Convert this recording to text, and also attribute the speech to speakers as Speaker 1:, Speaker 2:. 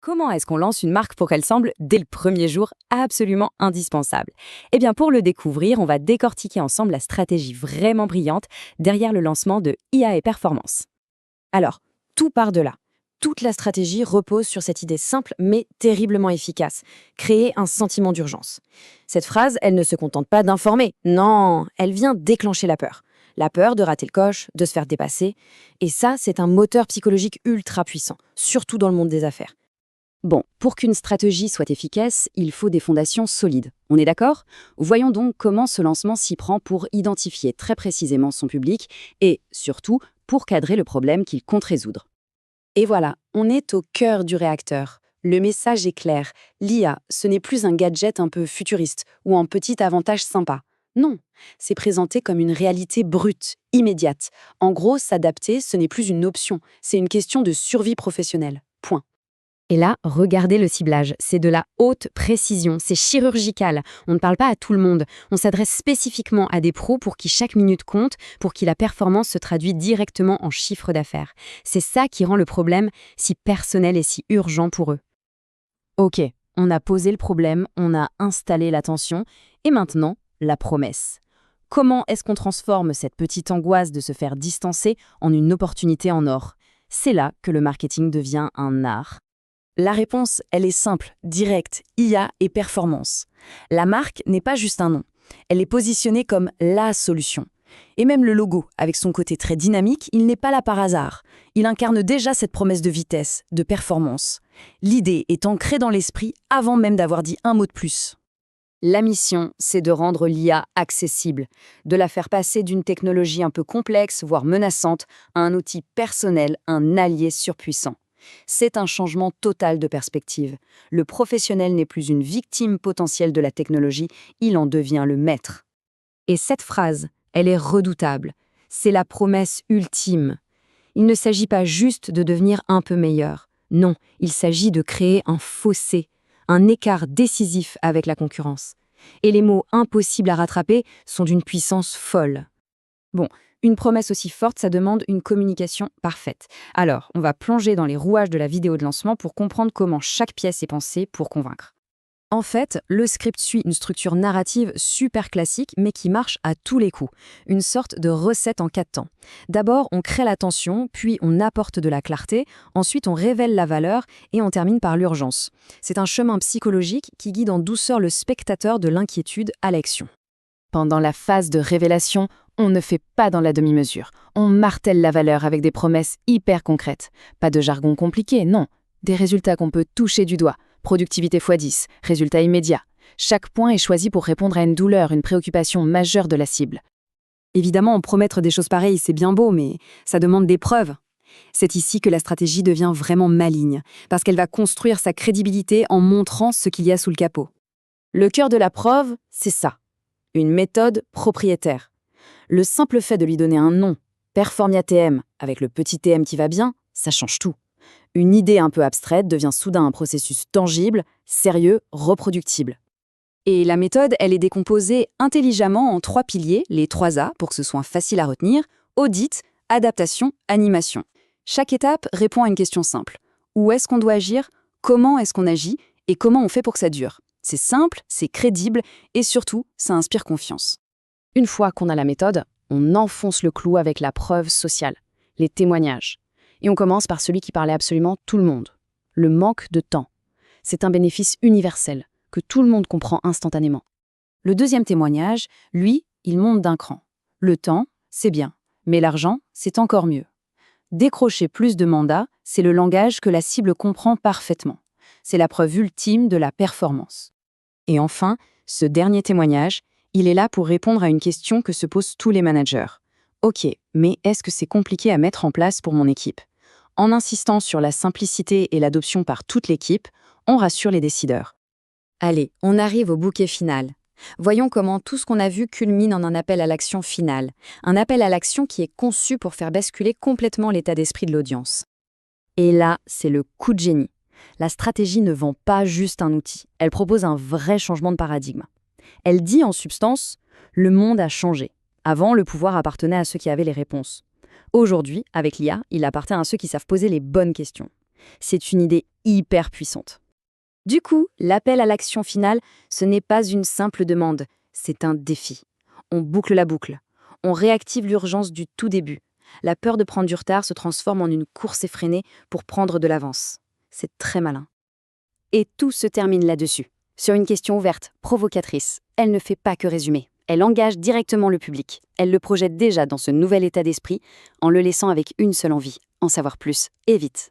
Speaker 1: Comment est-ce qu'on lance une marque pour qu'elle semble, dès le premier jour, absolument indispensable? Eh bien, pour le découvrir, on va décortiquer ensemble la stratégie vraiment brillante derrière le lancement de IA et Performance. Alors, tout part de là. Toute la stratégie repose sur cette idée simple mais terriblement efficace, créer un sentiment d'urgence. Cette phrase, elle ne se contente pas d'informer, non, elle vient déclencher la peur. La peur de rater le coche, de se faire dépasser. Et ça, c'est un moteur psychologique ultra puissant, surtout dans le monde des affaires. Bon, pour qu'une stratégie soit efficace, il faut des fondations solides. On est d'accord? Voyons donc comment ce lancement s'y prend pour identifier très précisément son public et, surtout, pour cadrer le problème qu'il compte résoudre. Et voilà, on est au cœur du réacteur. Le message est clair. L'IA, ce n'est plus un gadget un peu futuriste ou un petit avantage sympa. Non, c'est présenté comme une réalité brute, immédiate. En gros, s'adapter, ce n'est plus une option, c'est une question de survie professionnelle. Point. Et là, regardez le ciblage, c'est de la haute précision, c'est chirurgical. On ne parle pas à tout le monde, on s'adresse spécifiquement à des pros pour qui chaque minute compte, pour qui la performance se traduit directement en chiffre d'affaires. C'est ça qui rend le problème si personnel et si urgent pour eux. Ok, on a posé le problème, on a installé l'attention, et maintenant, la promesse. Comment est-ce qu'on transforme cette petite angoisse de se faire distancer en une opportunité en or? C'est là que le marketing devient un art. La réponse, elle est simple, directe, IA et performance. La marque n'est pas juste un nom, elle est positionnée comme la solution. Et même le logo, avec son côté très dynamique, il n'est pas là par hasard. Il incarne déjà cette promesse de vitesse, de performance. L'idée est ancrée dans l'esprit avant même d'avoir dit un mot de plus. La mission, c'est de rendre l'IA accessible, de la faire passer d'une technologie un peu complexe, voire menaçante, à un outil personnel, un allié surpuissant. C'est un changement total de perspective. Le professionnel n'est plus une victime potentielle de la technologie, il en devient le maître. Et cette phrase, elle est redoutable. C'est la promesse ultime. Il ne s'agit pas juste de devenir un peu meilleur. Non, il s'agit de créer un fossé, un écart décisif avec la concurrence. Et les mots impossibles à rattraper sont d'une puissance folle. Bon, une promesse aussi forte, ça demande une communication parfaite. Alors, on va plonger dans les rouages de la vidéo de lancement pour comprendre comment chaque pièce est pensée pour convaincre. En fait, le script suit une structure narrative super classique, mais qui marche à tous les coups. Une sorte de recette en 4 temps. D'abord, on crée la tension, puis on apporte de la clarté, ensuite on révèle la valeur, et on termine par l'urgence. C'est un chemin psychologique qui guide en douceur le spectateur de l'inquiétude à l'action. Pendant la phase de révélation, on ne fait pas dans la demi-mesure. On martèle la valeur avec des promesses hyper concrètes. Pas de jargon compliqué, non. Des résultats qu'on peut toucher du doigt. Productivité x10, résultats immédiats. Chaque point est choisi pour répondre à une douleur, une préoccupation majeure de la cible. Évidemment, promettre des choses pareilles, c'est bien beau, mais ça demande des preuves. C'est ici que la stratégie devient vraiment maligne, parce qu'elle va construire sa crédibilité en montrant ce qu'il y a sous le capot. Le cœur de la preuve, c'est ça. Une méthode propriétaire. Le simple fait de lui donner un nom, Performia TM, avec le petit TM qui va bien, ça change tout. Une idée un peu abstraite devient soudain un processus tangible, sérieux, reproductible. Et la méthode, elle est décomposée intelligemment en 3 piliers, les 3 A, pour que ce soit facile à retenir: audit, adaptation, animation. Chaque étape répond à une question simple. Où est-ce qu'on doit agir? Comment est-ce qu'on agit? Et comment on fait pour que ça dure? C'est simple, c'est crédible, et surtout, ça inspire confiance. Une fois qu'on a la méthode, on enfonce le clou avec la preuve sociale, les témoignages. Et on commence par celui qui parlait absolument tout le monde. Le manque de temps. C'est un bénéfice universel, que tout le monde comprend instantanément. Le deuxième témoignage, lui, il monte d'un cran. Le temps, c'est bien, mais l'argent, c'est encore mieux. Décrocher plus de mandats, c'est le langage que la cible comprend parfaitement. C'est la preuve ultime de la performance. Et enfin, ce dernier témoignage, il est là pour répondre à une question que se posent tous les managers. Ok, mais est-ce que c'est compliqué à mettre en place pour mon équipe? En insistant sur la simplicité et l'adoption par toute l'équipe, on rassure les décideurs. Allez, on arrive au bouquet final. Voyons comment tout ce qu'on a vu culmine en un appel à l'action final. Un appel à l'action qui est conçu pour faire basculer complètement l'état d'esprit de l'audience. Et là, c'est le coup de génie. La stratégie ne vend pas juste un outil, elle propose un vrai changement de paradigme. Elle dit en substance, le monde a changé. Avant, le pouvoir appartenait à ceux qui avaient les réponses. Aujourd'hui, avec l'IA, il appartient à ceux qui savent poser les bonnes questions. C'est une idée hyper puissante. Du coup, l'appel à l'action finale, ce n'est pas une simple demande, c'est un défi. On boucle la boucle. On réactive l'urgence du tout début. La peur de prendre du retard se transforme en une course effrénée pour prendre de l'avance. C'est très malin. Et tout se termine là-dessus, sur une question ouverte, provocatrice. Elle ne fait pas que résumer. Elle engage directement le public. Elle le projette déjà dans ce nouvel état d'esprit, en le laissant avec une seule envie, en savoir plus, et vite.